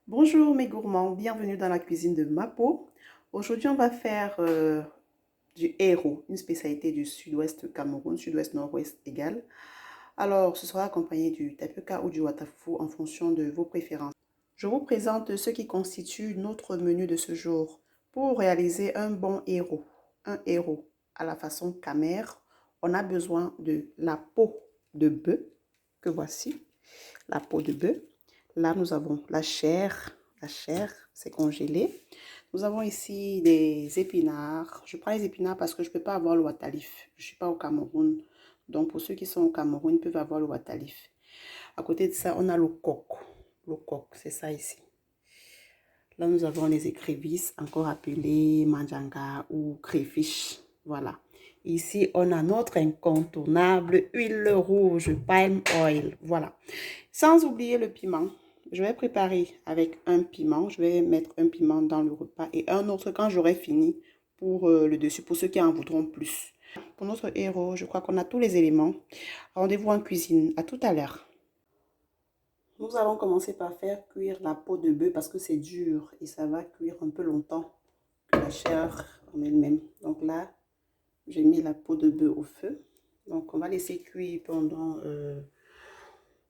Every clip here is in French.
Bonjour mes gourmands, bienvenue dans la cuisine de Mapo. Aujourd'hui, on va faire du héros, une spécialité du sud-ouest Cameroun, sud-ouest nord-ouest égal. Alors, ce sera accompagné du tapioca ou du watafu en fonction de vos préférences. Je vous présente ce qui constitue notre menu de ce jour. Pour réaliser un héros à la façon camère, on a besoin de la peau de bœuf, que voici, la peau de bœuf. Là, nous avons la chair. La chair, c'est congelé. Nous avons ici des épinards. Je prends les épinards parce que je ne peux pas avoir le watalif. Je ne suis pas au Cameroun. Donc, pour ceux qui sont au Cameroun, ils peuvent avoir le watalif. À côté de ça, on a le coq. Le coq, c'est ça ici. Là, nous avons les écrevisses, encore appelées manjanga ou crayfish. Voilà. Ici, on a notre incontournable huile rouge, palm oil. Voilà. Sans oublier le piment. Je vais préparer avec un piment. Je vais mettre un piment dans le repas et un autre quand j'aurai fini pour le dessus, pour ceux qui en voudront plus. Pour notre héros, je crois qu'on a tous les éléments. Rendez-vous en cuisine. À tout à l'heure. Nous allons commencer par faire cuire la peau de bœuf parce que c'est dur et ça va cuire un peu longtemps que la chair en elle-même. Donc là, j'ai mis la peau de bœuf au feu. Donc on va laisser cuire pendant,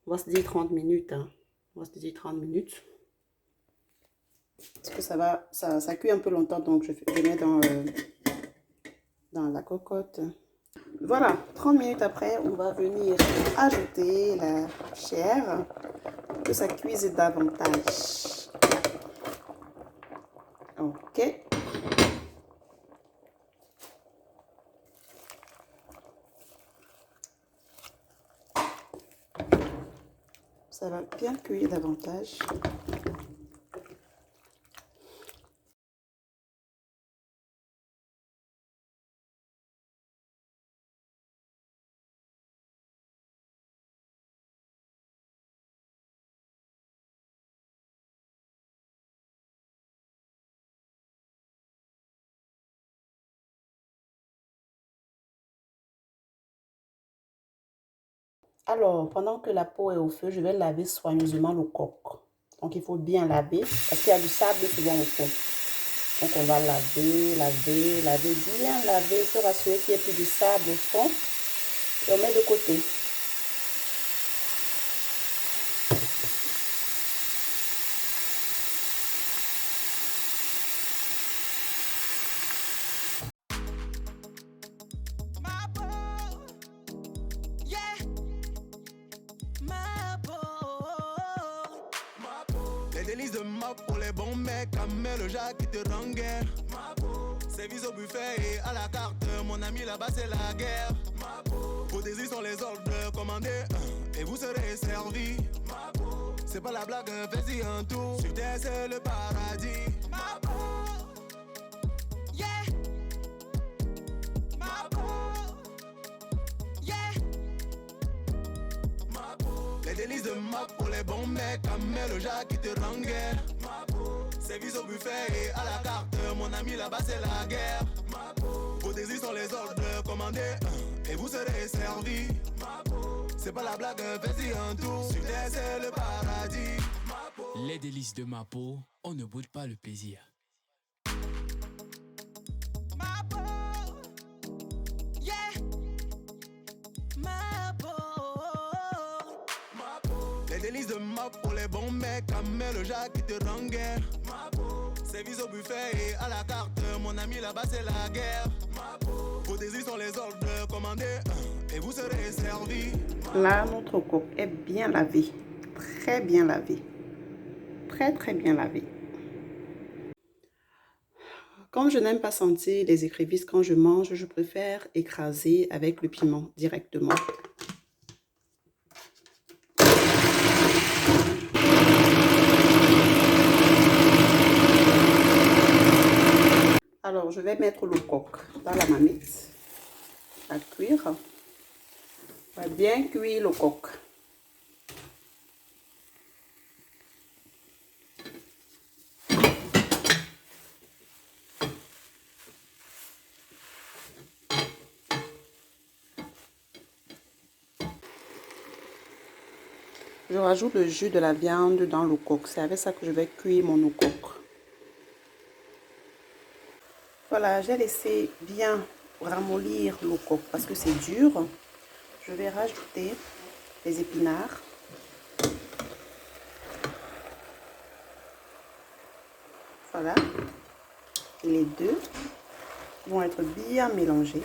on va se dire 30 minutes. Hein. On va se dire 30 minutes. Parce que ça cuit un peu longtemps, donc je mets dans la cocotte. Voilà, 30 minutes après, on va venir ajouter la chair pour que ça cuise davantage. Ok. Ça va bien cuire davantage. Alors, pendant que la peau est au feu, je vais laver soigneusement le coq. Donc, il faut bien laver parce qu'il y a du sable souvent au fond. Donc, on va laver, bien laver, se rassurer qu'il n'y ait plus de sable au fond. Et on met de côté. Les délices de ma pour les bons mecs, Amel, le Jacques qui te rend guerre. Service au buffet et à la carte, mon ami là-bas c'est la guerre. Vos désirs sont les ordres, commandez et vous serez servis. C'est pas la blague, fais-y un tour. Sur terre c'est le paradis. Yeah. Les délices de ma pour les bons mecs, Amel, le Jacques qui te rend guerre. Service au buffet et à la carte, mon ami là-bas c'est la guerre. Vos désirs sont les ordres, commandez et vous serez servis. C'est pas la blague, fais-y un tour. Sur terre c'est le paradis. Les délices de ma peau, on ne boude pas le plaisir. Les délices de ma pour les bons mecs, Amel, le Jacques qui te rend guerre. Service au buffet et à la carte, mon ami là-bas c'est la guerre. Vos désirs sont les ordres, commandez et vous serez servis. Là, notre coq est bien lavé. Très bien lavé. Très, très bien lavé. Comme je n'aime pas sentir les écrevisses quand je mange, je préfère écraser avec le piment directement. Alors, je vais mettre le coq dans la marmite à cuire. On va bien cuire le coq. Je rajoute le jus de la viande dans le coq. C'est avec ça que je vais cuire mon coq. Voilà, j'ai laissé bien ramollir le coq parce que c'est dur. Je vais rajouter les épinards. Voilà. Et les deux vont être bien mélangés.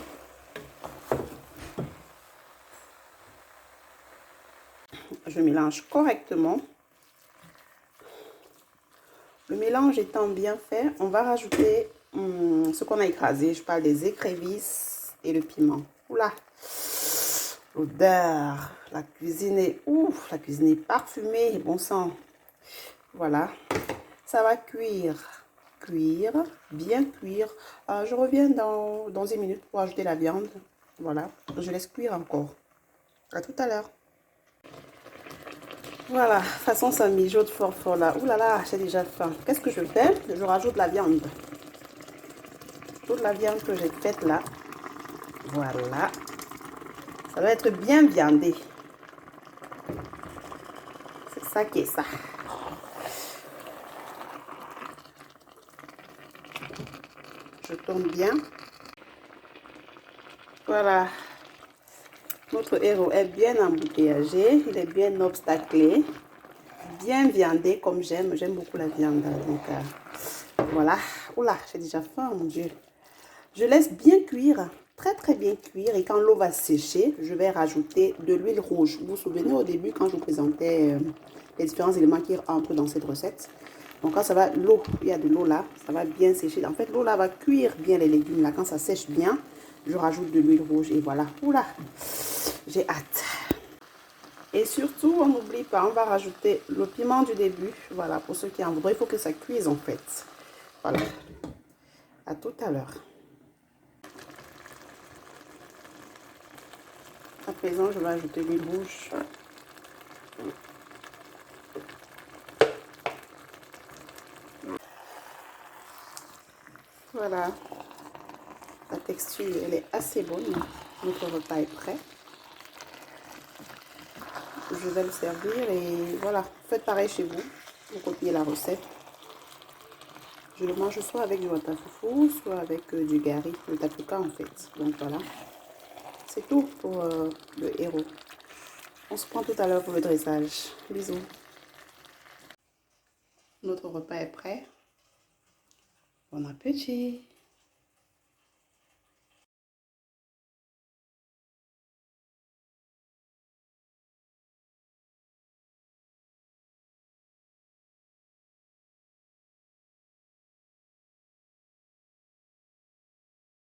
Je mélange correctement. Le mélange étant bien fait, on va rajouter ce qu'on a écrasé. Je parle des écrevisses et le piment. Oula, l'odeur, la cuisine est ouf, la cuisine est parfumée, bon sang. Voilà, ça va cuire, bien cuire. Je reviens dans une minute pour ajouter la viande. Voilà, je laisse cuire encore. À tout à l'heure. Voilà, façon ça mijote fort là. Ouh là là, j'ai déjà faim. Qu'est-ce que je fais? Je rajoute la viande. Toute la viande que j'ai faite là. Voilà. Ça va être bien viandé. C'est ça qui est ça. Je tourne bien. Voilà. Notre héros est bien embouteillagé. Il est bien obstaclé. Bien viandé comme j'aime. J'aime beaucoup la viande. Donc, voilà. Oula, j'ai déjà faim, mon Dieu. Je laisse bien cuire. Très bien cuire. Et quand l'eau va sécher, je vais rajouter de l'huile rouge. Vous vous souvenez au début quand je vous présentais les différents éléments qui entrent dans cette recette. Donc quand ça va, l'eau, il y a de l'eau là, ça va bien sécher. En fait, l'eau là va cuire bien les légumes là. Quand ça sèche bien, je rajoute de l'huile rouge et voilà. Oula, j'ai hâte. Et surtout, on n'oublie pas, on va rajouter le piment du début. Voilà, pour ceux qui en voudraient, il faut que ça cuise en fait. Voilà. À tout à l'heure. À présent, je vais ajouter l'huile rouge. Voilà. La texture, elle est assez bonne. Notre repas est prêt. Je vais le servir et voilà. Faites pareil chez vous. Vous copiez la recette. Je le mange soit avec du watafufu, soit avec du gari, le tapuka en fait. Donc voilà. C'est tout pour le héros. On se prend tout à l'heure pour le dressage. Bisous. Notre repas est prêt. Bon appétit.